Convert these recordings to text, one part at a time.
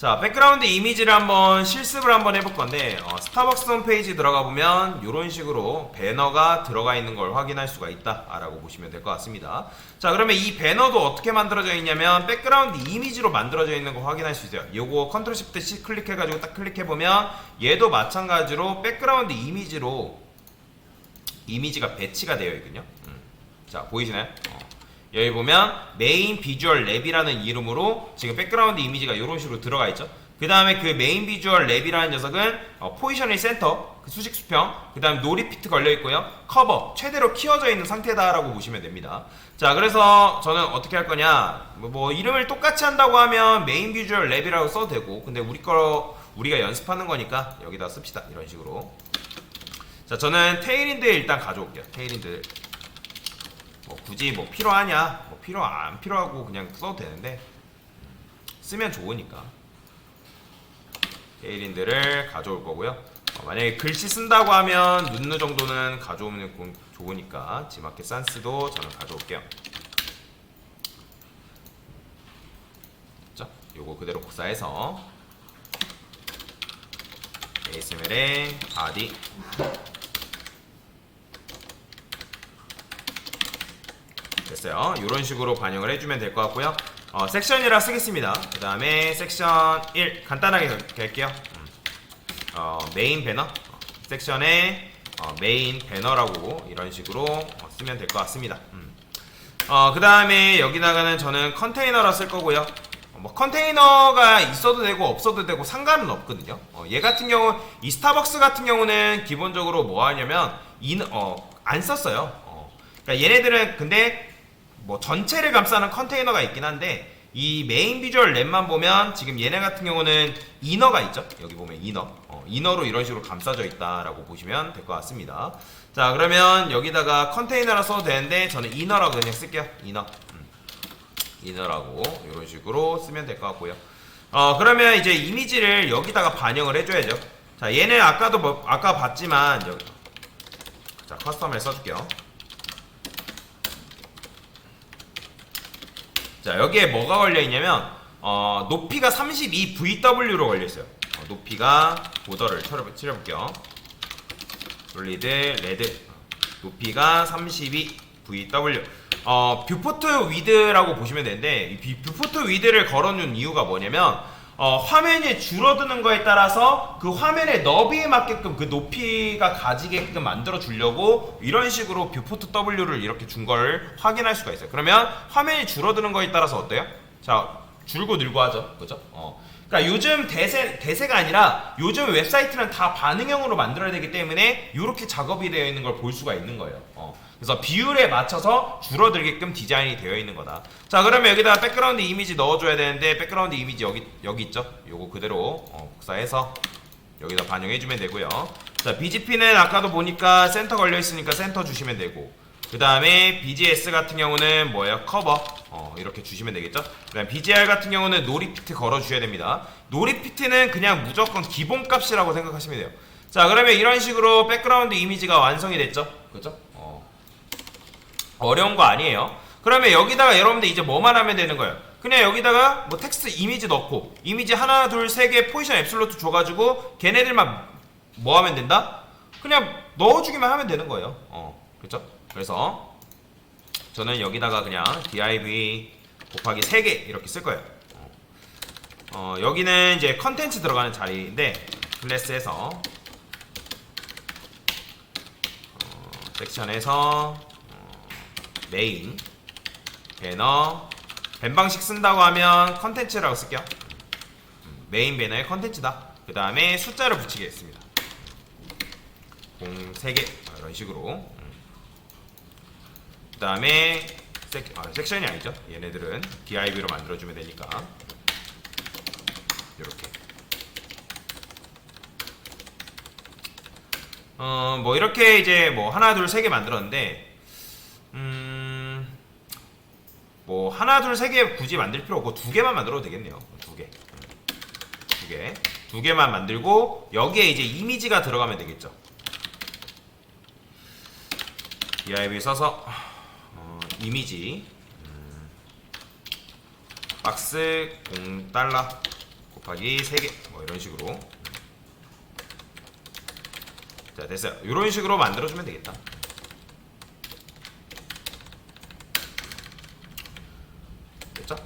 자, 백그라운드 이미지를 한번 실습을 한번 해볼 건데, 스타벅스 홈페이지 들어가 보면 이런 식으로 배너가 들어가 있는 걸 확인할 수가 있다라고 보시면 될 것 같습니다. 자, 그러면 이 배너도 어떻게 만들어져 있냐면 백그라운드 이미지로 만들어져 있는 거 확인할 수 있어요. 요거 컨트롤 시프트 C 클릭해가지고 딱 클릭해 보면 얘도 마찬가지로 백그라운드 이미지로 이미지가 배치가 되어 있거든요. 자, 보이시나요? 여기 보면 메인 비주얼 랩이라는 이름으로 지금 백그라운드 이미지가 이런 식으로 들어가 있죠. 그 다음에 그 메인 비주얼 랩이라는 녀석은 포지셔널 센터, 그 수직 수평, 그 다음에 노 리피트 걸려 있고요. 커버, 최대로 키워져 있는 상태다라고 보시면 됩니다. 자, 그래서 저는 어떻게 할 거냐, 뭐 이름을 똑같이 한다고 하면 메인 비주얼 랩이라고 써도 되고, 근데 우리가 연습하는 거니까 여기다 씁시다. 이런 식으로. 자, 저는 테일인드 일단 가져올게요. 테일인드. 굳이 뭐 필요하냐, 뭐 안 필요하고 그냥 써도 되는데 쓰면 좋으니까 테일인드를 가져올 거고요. 만약에 글씨 쓴다고 하면 눈누 정도는 가져오면 좋으니까 지마켓 산스도 저는 가져올게요. 자, 요거 그대로 복사해서 ASML의 바디 됐어요. 이런 식으로 반영을 해주면 될 것 같고요. 섹션이라 쓰겠습니다. 그 다음에 섹션 1 간단하게 갈게요. 메인 배너 섹션에 메인 배너라고 이런 식으로 쓰면 될 것 같습니다. 그 다음에 여기다가는 저는 컨테이너라 쓸 거고요. 뭐 컨테이너가 있어도 되고 없어도 되고 상관은 없거든요. 얘 같은 경우 이 스타벅스 같은 경우는 기본적으로 뭐 하냐면 안 썼어요. 그러니까 얘네들은 근데 뭐 전체를 감싸는 컨테이너가 있긴 한데 이 메인 비주얼 랩만 보면 지금 얘네 같은 경우는 이너가 있죠. 여기 보면 이너로 이런 식으로 감싸져 있다라고 보시면 될 것 같습니다. 자, 그러면 여기다가 컨테이너라 써도 되는데 저는 이너라고 그냥 쓸게요. 이너라고 이런 식으로 쓰면 될 것 같고요. 그러면 이제 이미지를 여기다가 반영을 해줘야죠. 자, 얘는 아까 봤지만 여기 자, 커스텀을 써줄게요. 자, 여기에 뭐가 걸려있냐면 높이가 32VW로 걸려있어요. 높이가 보더를 칠해볼게요. 솔리드 레드 높이가 32VW 뷰포트 위드라고 보시면 되는데 이 뷰포트 위드를 걸어놓은 이유가 뭐냐면 화면이 줄어드는 거에 따라서 그 화면의 너비에 맞게끔 그 높이가 가지게끔 만들어 주려고 이런 식으로 뷰포트 W를 이렇게 준 걸 확인할 수가 있어요. 그러면 화면이 줄어드는 거에 따라서 어때요? 자, 줄고 늘고 하죠. 그죠? 그러니까 요즘 대세가 아니라 요즘 웹사이트는 다 반응형으로 만들어야 되기 때문에 이렇게 작업이 되어 있는 걸 볼 수가 있는 거예요. 그래서 비율에 맞춰서 줄어들게끔 디자인이 되어 있는 거다. 자, 그러면 여기다 백그라운드 이미지 넣어줘야 되는데 백그라운드 이미지 여기 있죠? 요거 그대로 복사해서 여기다 반영해주면 되고요. 자, BGP는 아까도 보니까 센터 걸려있으니까 센터 주시면 되고, 그 다음에 BGS 같은 경우는 뭐예요? 커버 이렇게 주시면 되겠죠? 그 다음 BGR 같은 경우는 노리피트 걸어주셔야 됩니다. 노리피트는 그냥 무조건 기본값이라고 생각하시면 돼요. 자, 그러면 이런 식으로 백그라운드 이미지가 완성이 됐죠? 그죠? 어려운 거 아니에요. 그러면 여기다가 여러분들 이제 뭐만 하면 되는 거예요? 그냥 여기다가 뭐 텍스트 이미지 넣고 이미지 하나 둘 세 개 포지션 앱솔루트 줘가지고 걔네들만 뭐 하면 된다? 그냥 넣어주기만 하면 되는 거예요. 그렇죠? 그래서 저는 여기다가 그냥 div 곱하기 3개 이렇게 쓸 거예요. 여기는 이제 컨텐츠 들어가는 자리인데 클래스에서 섹션에서 메인 배너 벤방식 쓴다고 하면 컨텐츠라고 쓸게요. 메인 배너의 컨텐츠다. 그 다음에 숫자를 붙이겠습니다. 3개 이런 식으로. 그 다음에 섹션이 아니죠. 얘네들은 div로 만들어주면 되니까 이렇게. 뭐 이렇게 이제 뭐 하나 둘 세 개 만들었는데 뭐 하나 둘 세 개 굳이 만들 필요 없고 2개만 만들어도 되겠네요. 2개만 만들고 여기에 이제 이미지가 들어가면 되겠죠. div 써서 이미지 박스 $0 곱하기 3개 뭐 이런 식으로. 자, 됐어요. 이런 식으로 만들어주면 되겠다. 됐죠?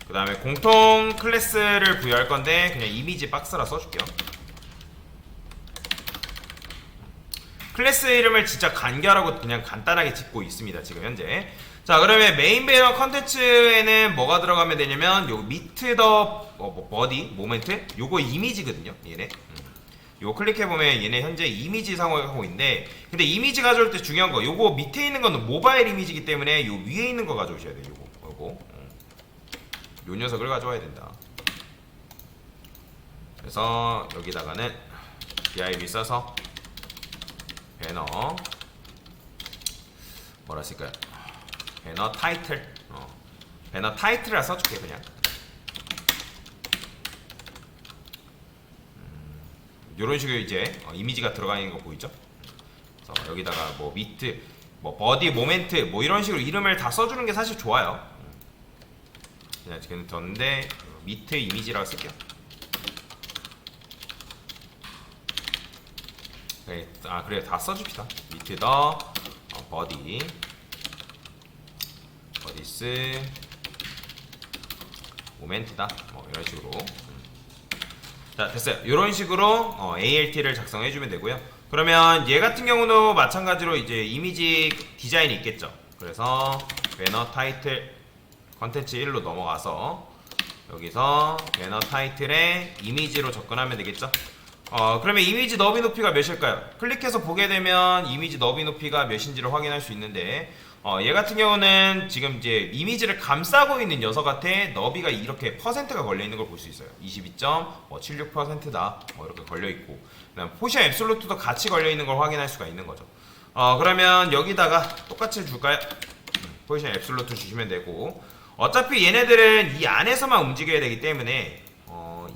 그 다음에 공통 클래스를 부여할 건데 그냥 이미지 박스라 써줄게요. 클래스 이름을 진짜 간결하고 그냥 간단하게 짓고 있습니다, 지금 현재. 자, 그러면 메인 배너 컨텐츠에는 뭐가 들어가면 되냐면 요 미트 더 버디 모멘트 요거 이미지거든요, 얘네. 요거 클릭해보면 얘네 현재 이미지 사용하고 있는데, 근데 이미지 가져올 때 중요한 거, 요거 밑에 있는 거는 모바일 이미지이기 때문에 요 위에 있는 거 가져오셔야 돼요. 요거 요 녀석을 가져와야 된다. 그래서 여기다가는 div 써서 배너 뭐라 쓸까요? 배너 타이틀. 배너 타이틀이라 써줄게 그냥. 요런 식으로 이제 이미지가 들어가 있는 거 보이죠? 그래서 여기다가 뭐 미트, 뭐 버디, 모멘트 뭐 이런 식으로 이름을 다 써주는 게 사실 좋아요. 그냥 지금 뒀는데 미트 이미지라고 쓸게요. 네, 그래 다 써줍시다. 미트 더 버디, 버디스, 모멘트다. 뭐 이런 식으로. 자, 됐어요. 이런 식으로 ALT를 작성해주면 되고요. 그러면 얘 같은 경우도 마찬가지로 이제 이미지 디자인이 있겠죠. 그래서 배너 타이틀 컨텐츠 1로 넘어가서 여기서 배너 타이틀에 이미지로 접근하면 되겠죠. 그러면 이미지 너비 높이가 몇일까요? 클릭해서 보게 되면 이미지 너비 높이가 몇인지를 확인할 수 있는데, 얘 같은 경우는 지금 이제 이미지를 감싸고 있는 녀석한테 너비가 이렇게 퍼센트가 걸려 있는 걸 볼 수 있어요. 22.76%다. 이렇게 걸려 있고, 그다음 포지션 앱솔루트도 같이 걸려 있는 걸 확인할 수가 있는 거죠. 그러면 여기다가 똑같이 줄까요? 포지션 앱솔루트 주시면 되고, 어차피 얘네들은 이 안에서만 움직여야 되기 때문에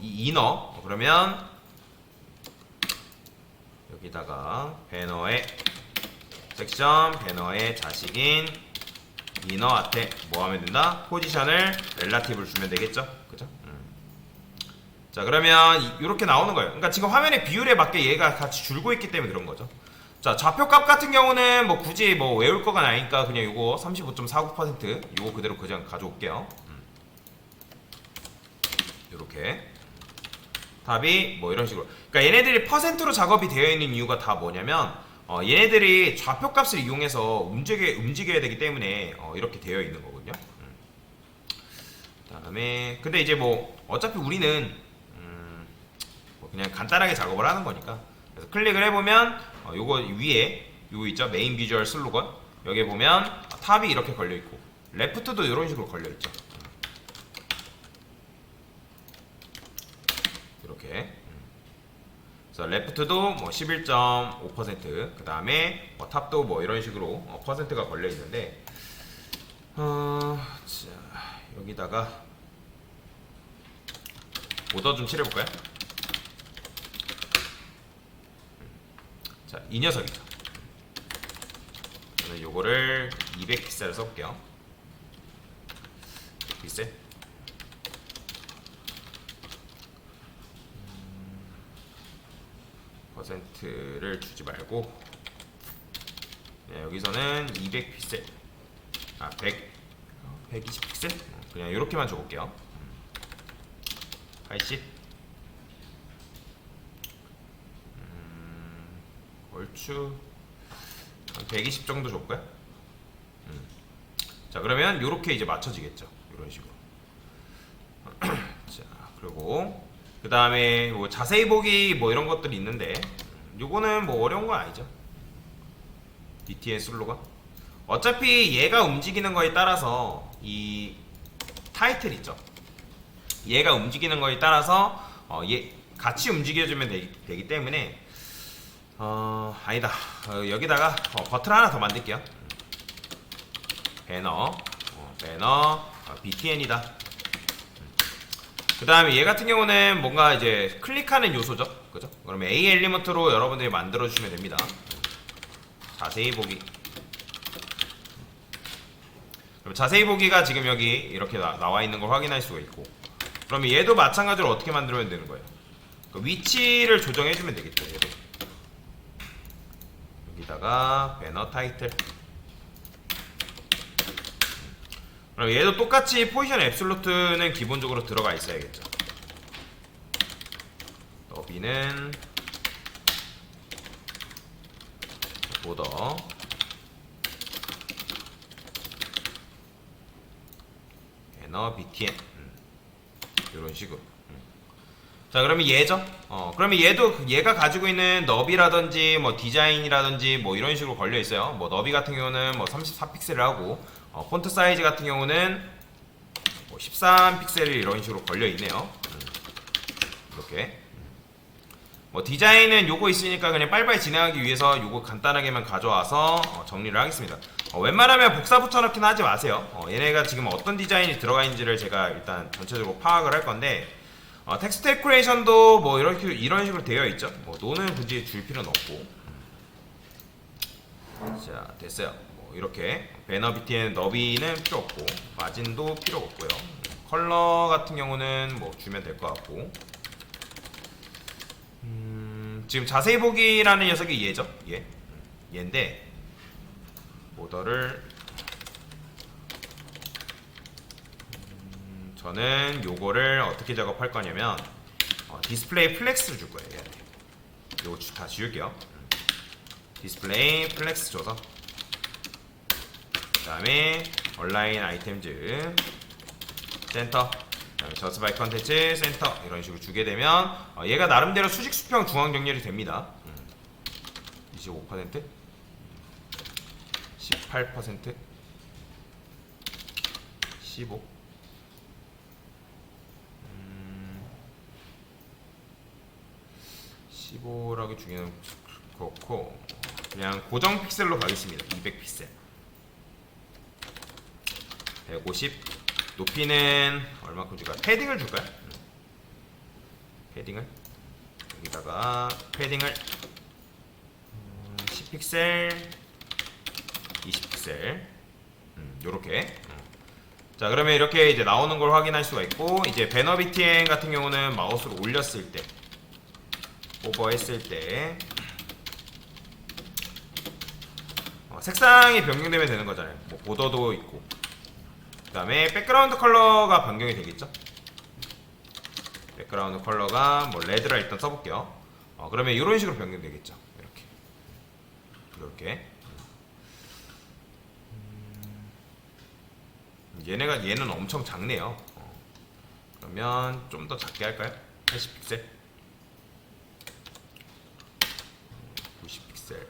이 이너 그러면 여기다가 배너의 섹션, 배너의 자식인 이너한테 뭐 하면 된다? 포지션을 렐라티브를 주면 되겠죠? 그죠? 자, 그러면 이렇게 나오는 거예요. 그러니까 지금 화면의 비율에 맞게 얘가 같이 줄고 있기 때문에 그런 거죠. 자, 좌표값 같은 경우는 뭐 굳이 뭐 외울 거가 아니니까 그냥 이거 35.49% 이거 그대로 그냥 가져올게요. 이렇게 답이 뭐 이런 식으로. 그러니까 얘네들이 퍼센트로 작업이 되어 있는 이유가 다 뭐냐면 얘네들이 좌표값을 이용해서 움직여야 되기 때문에 이렇게 되어 있는 거거든요. 그다음에 근데 이제 뭐 어차피 우리는 뭐 그냥 간단하게 작업을 하는 거니까. 그래서 클릭을 해보면 요거 위에 요거 있죠, 메인 비주얼 슬로건. 여기 보면 탑이 이렇게 걸려 있고 레프트도 이런 식으로 걸려 있죠. 이렇게. 그래서 레프트도 뭐 11.5%, 그 다음에 뭐 탑도 뭐 이런 식으로 퍼센트가 걸려 있는데, 자, 여기다가 오더 좀 칠해볼까요? 자, 이 녀석이죠. 저는 요거를 200픽셀을 써볼게요. 픽셀. 퍼센트를 주지 말고, 네, 여기서는 200픽셀, 120픽셀? 그냥 이렇게만 줘볼게요. 80. 얼추 한 120 정도 줘볼까요? 자, 그러면 이렇게 이제 맞춰지겠죠. 이런 식으로. 자, 그리고 그 다음에 뭐 자세히 보기 뭐 이런 것들이 있는데, 요거는 뭐 어려운 건 아니죠. DTN 슬로건. 어차피 얘가 움직이는 거에 따라서 이 타이틀 있죠. 얘가 움직이는 거에 따라서 얘 같이 움직여주면 되기 때문에 아니다. 여기다가 버튼 하나 더 만들게요. 배너 BTN이다. 그 다음에 얘 같은 경우는 뭔가 이제 클릭하는 요소죠. 그죠? 그러면 A 엘리먼트로 여러분들이 만들어 주시면 됩니다. 자세히 보기. 그럼 자세히 보기가 지금 여기 이렇게 나와 있는 걸 확인할 수가 있고, 그러면 얘도 마찬가지로 어떻게 만들면 되는 거예요? 그 위치를 조정해주면 되겠죠. 얘도 여기다가 배너 타이틀. 그럼 얘도 똑같이 포지션 앱솔루트는 기본적으로 들어가 있어야겠죠. 너비는 보더 배너 btn 이런 식으로. 자, 그러면 얘죠. 그러면 얘가 가지고 있는 너비라든지 뭐 디자인이라든지 뭐 이런 식으로 걸려 있어요. 뭐 너비 같은 경우는 뭐 34픽셀을 하고 폰트 사이즈 같은 경우는 뭐 13픽셀이 이런 식으로 걸려 있네요. 이렇게. 뭐 디자인은 요거 있으니까 그냥 빨리빨리 진행하기 위해서 요거 간단하게만 가져와서 정리를 하겠습니다. 웬만하면 복사 붙여넣기는 하지 마세요. 얘네가 지금 어떤 디자인이 들어가 있는지를 제가 일단 전체적으로 파악을 할 건데, 텍스트 데코레이션도 뭐 이런 식으로 되어 있죠. 뭐 노는 굳이 줄 필요는 없고. 자, 됐어요. 뭐 이렇게 배너 BTN 너비는 필요 없고 마진도 필요 없고요. 컬러 같은 경우는 뭐 주면 될 것 같고. 지금 자세히 보기라는 녀석이 얘죠. 얘인데 보더를 저는 요거를 어떻게 작업할 거냐면 디스플레이 플렉스를 줄 거예요. 얘한테. 요거 다 지울게요. 디스플레이 플렉스 줘서 그 다음에 온라인 아이템즈 센터, 그다음에 저스 바이 컨텐츠 센터 이런 식으로 주게 되면 얘가 나름대로 수직 수평 중앙 정렬이 됩니다. 25%, 18%, 15. 15라고 주기는 그렇고 그냥 고정 픽셀로 가겠습니다. 200픽셀 150. 높이는 얼마큼 줄까요? 패딩을 줄까요? 패딩을 여기다가 패딩을 10픽셀 20픽셀 요렇게. 자, 그러면 이렇게 이제 나오는 걸 확인할 수가 있고, 이제 배너 BTN 같은 경우는 마우스로 올렸을 때 오버했을 때 색상이 변경되면 되는 거잖아요. 뭐 보더도 있고, 그 다음에 백그라운드 컬러가 변경이 되겠죠. 백그라운드 컬러가 뭐 레드라 일단 써볼게요. 그러면 이런 식으로 변경되겠죠. 이렇게 얘는 엄청 작네요. 그러면 좀 더 작게 할까요? 80픽셀 90픽셀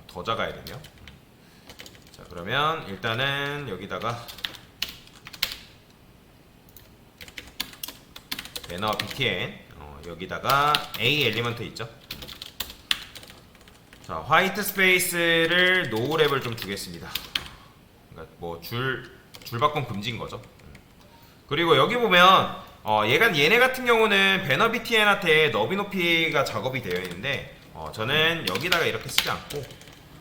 더 작아야 되네요. 자, 그러면 일단은 여기다가 배너 BTN 여기다가 A 엘리먼트 있죠. 자, 화이트 스페이스를 노랩을 좀 주겠습니다. 그러니까 뭐 줄 바꿈 금지인 거죠. 그리고 여기 보면 얘네 같은 경우는 배너 BTN한테 너비 높이가 작업이 되어 있는데 저는 여기다가 이렇게 쓰지 않고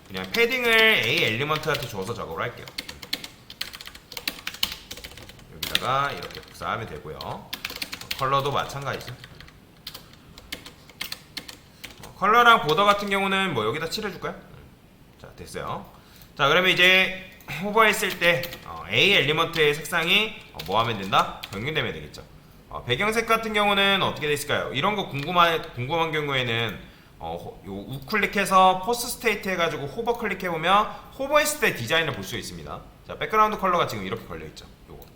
그냥 패딩을 A 엘리먼트한테 줘서 작업을 할게요. 여기다가 이렇게 복사하면 되고요. 컬러도 마찬가지죠. 컬러랑 보더 같은 경우는 뭐 여기다 칠해줄까요? 자, 됐어요. 자, 그러면 이제 호버했을 때 A 엘리먼트의 색상이 뭐 하면 된다? 변경되면 되겠죠. 배경색 같은 경우는 어떻게 돼 있을까요? 이런 거 궁금한 경우에는 요 우클릭해서 포스 스테이트 해가지고 호버 클릭해보면 호버했을 때 디자인을 볼 수 있습니다. 자, 백그라운드 컬러가 지금 이렇게 걸려있죠. 요거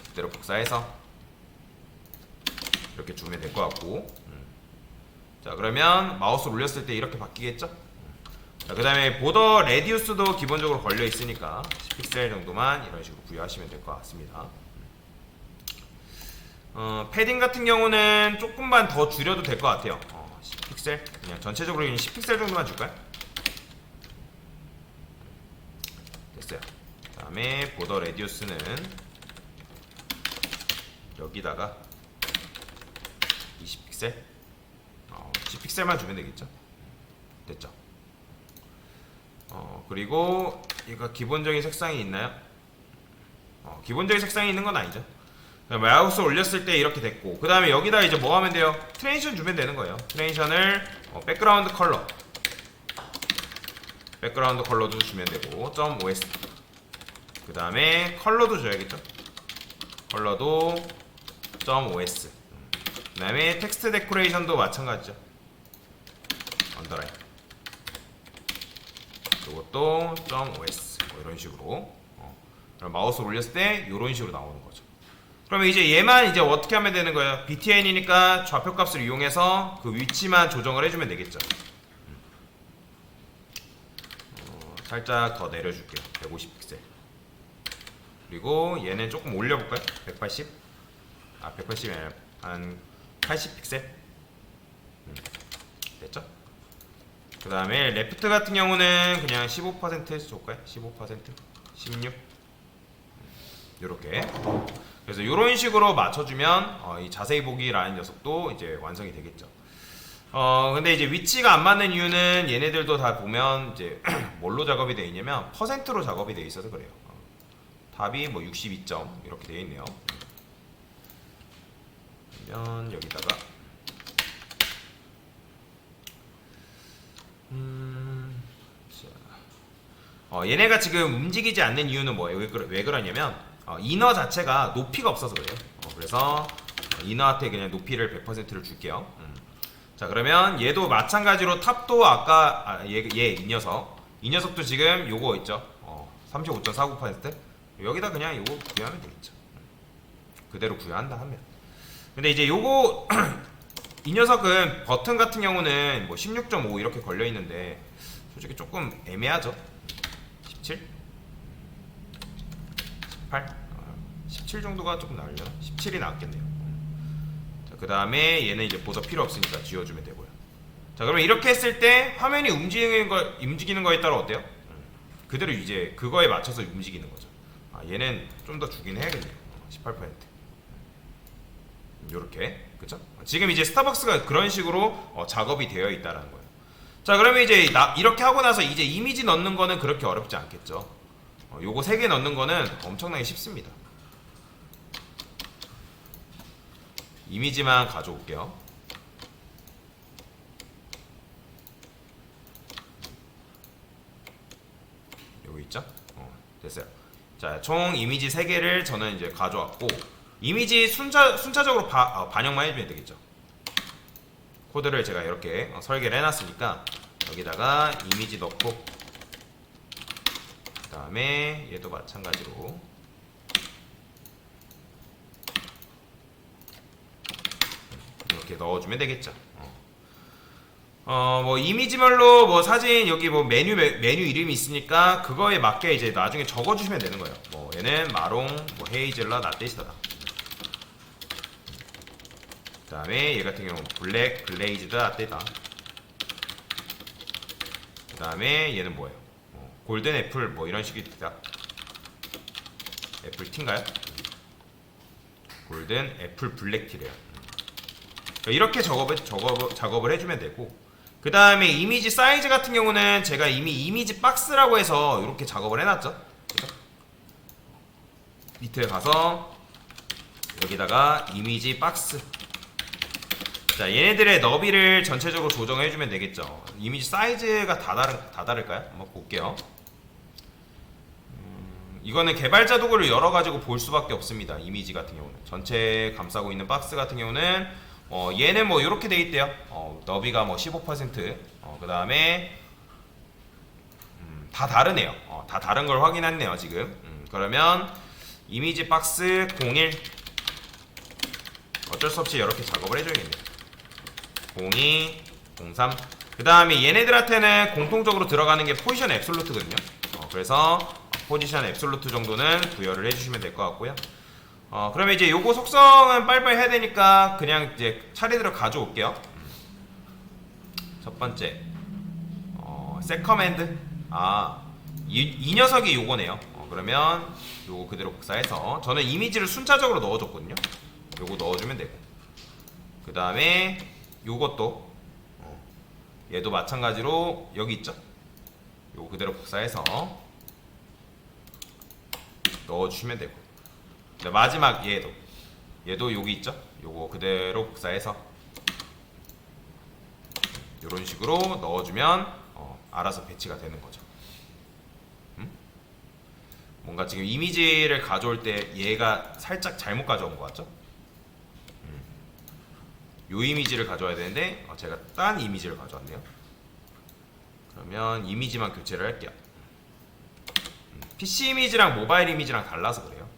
그대로 복사해서 이렇게 주면 될 것 같고, 자, 그러면 마우스 올렸을 때 이렇게 바뀌겠죠? 자, 그 다음에 보더 레디우스도 기본적으로 걸려 있으니까 10픽셀 정도만 이런 식으로 부여하시면 될 것 같습니다. 패딩 같은 경우는 조금만 더 줄여도 될 것 같아요. 10픽셀 그냥 전체적으로 10픽셀 정도만 줄까요? 됐어요. 그 다음에 보더 레디우스는 여기다가 20픽셀 10픽셀만 주면 되겠죠. 됐죠. 그리고 얘가 기본적인 색상이 있나요? 기본적인 색상이 있는 건 아니죠. 마우스 올렸을 때 이렇게 됐고, 그 다음에 여기다 이제 뭐 하면 돼요? 트랜지션 주면 되는 거예요. 트랜지션을 백그라운드 컬러도 주면 되고 .os. 그 다음에 컬러도 줘야겠죠. 컬러도 .os. 그 다음에 텍스트 데코레이션도 마찬가지죠. 언더라인. 이것도 .os. 뭐 이런 식으로. 그럼 마우스를 올렸을 때 이런 식으로 나오는 거죠. 그러면 이제 얘만 이제 어떻게 하면 되는 거예요? btn이니까 좌표값을 이용해서 그 위치만 조정을 해주면 되겠죠. 살짝 더 내려줄게요. 150픽셀. 그리고 얘는 조금 올려볼까요? 180? 180이 아니라 한 80픽셀. 됐죠? 그 다음에 레프트 같은 경우는 그냥 15% 줄까요? 15%? 16? 요렇게. 그래서 이런 식으로 맞춰주면 이 자세히 보기라는 녀석도 이제 완성이 되겠죠. 근데 이제 위치가 안 맞는 이유는 얘네들도 다 보면 이제 뭘로 작업이 되어 있냐면 퍼센트로 작업이 되어 있어서 그래요. 답이 뭐 62점 이렇게 되어 있네요. 그러면 여기다가 얘네가 지금 움직이지 않는 이유는 뭐예요? 왜 그러냐면 이너 자체가 높이가 없어서 그래요. 그래서 이너한테 그냥 높이를 100%를 줄게요. 자, 그러면 얘도 마찬가지로 탑도 아까 이 녀석도 지금 요거 있죠. 35.49%. 여기다 그냥 요거 구현하면 되겠죠. 그대로 구현한다 하면. 근데 이제 요거 이 녀석은 버튼 같은 경우는 뭐 16.5 이렇게 걸려 있는데 솔직히 조금 애매하죠. 17? 18? 17 정도가 조금 나으려나? 17이 나왔겠네요. 자, 그 다음에 얘는 이제 보더 필요 없으니까 지워주면 되고요. 자, 그러면 이렇게 했을 때 화면이 움직이는 거에 따라 어때요? 그대로 이제 그거에 맞춰서 움직이는 거죠. 얘는 좀 더 주긴 해야겠네요. 18%. 요렇게. 그쵸? 지금 이제 스타벅스가 그런 식으로 작업이 되어 있다는 거예요. 자, 그러면 이제 이렇게 하고 나서 이제 이미지 넣는 거는 그렇게 어렵지 않겠죠. 요거 3개 넣는 거는 엄청나게 쉽습니다. 이미지만 가져올게요. 여기 있죠? 됐어요. 자, 총 이미지 3개를 저는 이제 가져왔고, 이미지 순차적으로 반영만 해주면 되겠죠. 코드를 제가 이렇게 설계를 해놨으니까 여기다가 이미지 넣고, 그 다음에 얘도 마찬가지로 이렇게 넣어주면 되겠죠. 뭐 이미지별로 뭐 사진 여기 뭐 메뉴 이름이 있으니까 그거에 맞게 이제 나중에 적어주시면 되는 거예요. 뭐 얘는 마롱, 뭐 헤이즐넛, 라떼이스다. 그 다음에 얘 같은 경우 블랙, 글레이즈드, 라떼다. 그 다음에 얘는 뭐예요? 골든 애플 뭐 이런 식이다. 애플 티인가요? 골든 애플 블랙 티래요. 이렇게 작업을 해주면 되고, 그 다음에 이미지 사이즈 같은 경우는 제가 이미 이미지 박스라고 해서 이렇게 작업을 해놨죠. 그죠? 밑에 가서 여기다가 이미지 박스. 자, 얘네들의 너비를 전체적으로 조정해주면 되겠죠. 이미지 사이즈가 다 다를까요? 한번 볼게요. 이거는 개발자 도구를 열어가지고 볼 수밖에 없습니다. 이미지 같은 경우는 전체 감싸고 있는 박스 같은 경우는 얘는 뭐 이렇게 돼 있대요. 너비가 뭐 15%. 그 다음에 다 다르네요. 다 다른 걸 확인했네요 지금. 그러면 이미지 박스 01 어쩔 수 없이 이렇게 작업을 해줘야겠네요. 02, 03. 그 다음에 얘네들한테는 공통적으로 들어가는 게 포지션 앱솔루트거든요. 그래서 포지션 앱솔루트 정도는 구현을 해주시면 될 것 같고요. 그러면 이제 요거 속성은 빨리빨리 해야 되니까 그냥 이제 차례대로 가져올게요. 첫 번째, 세커맨드. 이 녀석이 요거네요. 그러면 요거 그대로 복사해서 저는 이미지를 순차적으로 넣어줬거든요. 요거 넣어주면 되고, 그 다음에 요것도 얘도 마찬가지로 여기 있죠. 요거 그대로 복사해서 넣어주시면 되고, 네, 마지막 얘도 여기 있죠? 요거 그대로 복사해서 이런 식으로 넣어주면 알아서 배치가 되는 거죠. 뭔가 지금 이미지를 가져올 때 얘가 살짝 잘못 가져온 것 같죠? 요 이미지를 가져와야 되는데 제가 딴 이미지를 가져왔네요. 그러면 이미지만 교체를 할게요. PC 이미지랑 모바일 이미지랑 달라서 그래요.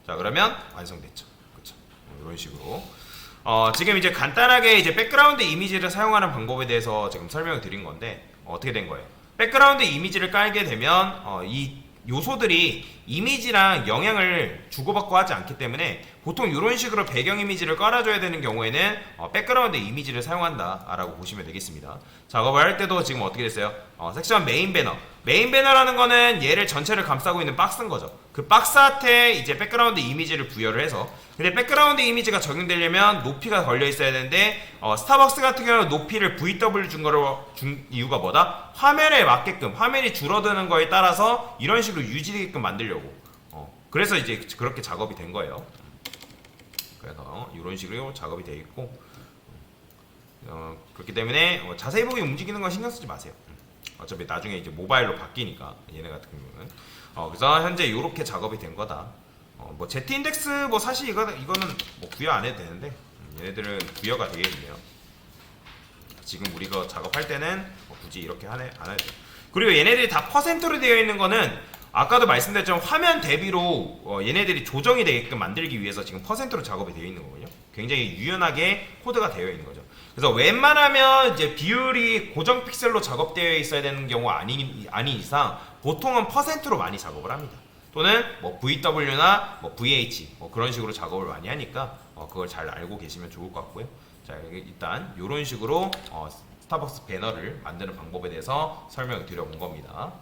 자, 그러면 완성됐죠. 그렇죠? 이런 식으로 지금 이제 간단하게 이제 백그라운드 이미지를 사용하는 방법에 대해서 지금 설명을 드린 건데 어떻게 된 거예요? 백그라운드 이미지를 깔게 되면 이 요소들이 이미지랑 영향을 주고받고 하지 않기 때문에 보통 이런 식으로 배경 이미지를 깔아줘야 되는 경우에는 백그라운드 이미지를 사용한다 라고 보시면 되겠습니다. 작업을 할 때도 지금 어떻게 됐어요? 섹션 메인 배너라는 거는 얘를 전체를 감싸고 있는 박스인 거죠. 그 박스한테 이제 백그라운드 이미지를 부여를 해서, 근데 백그라운드 이미지가 적용되려면 높이가 걸려 있어야 되는데 스타벅스 같은 경우는 높이를 VW 준 이유가 뭐다? 화면에 맞게끔, 화면이 줄어드는 거에 따라서 이런 식으로 유지되게끔 만들려고. 그래서 이제 그렇게 작업이 된 거예요. 그래서 이런 식으로 작업이 되어 있고, 그렇기 때문에 자세히 보기 움직이는 건 신경 쓰지 마세요. 어차피 나중에 이제 모바일로 바뀌니까 얘네 같은 경우는. 그래서 현재 이렇게 작업이 된 거다. 뭐 Z인덱스 뭐 사실 이거는 뭐 부여 안 해도 되는데 얘네들은 부여가 되게 있네요. 지금 우리가 작업할 때는 굳이 이렇게 안 해도 돼요. 그리고 얘네들이 다 퍼센트로 되어 있는 거는 아까도 말씀드렸지만 화면 대비로 얘네들이 조정이 되게끔 만들기 위해서 지금 퍼센트로 작업이 되어 있는 거거든요. 굉장히 유연하게 코드가 되어 있는 거죠. 그래서 웬만하면 이제 비율이 고정 픽셀로 작업되어 있어야 되는 경우 아닌 이상 보통은 퍼센트로 많이 작업을 합니다. 또는 뭐 VW나 뭐 VH 뭐 그런 식으로 작업을 많이 하니까 그걸 잘 알고 계시면 좋을 것 같고요. 자, 일단 이런 식으로 스타벅스 배너를 만드는 방법에 대해서 설명을 드려본 겁니다.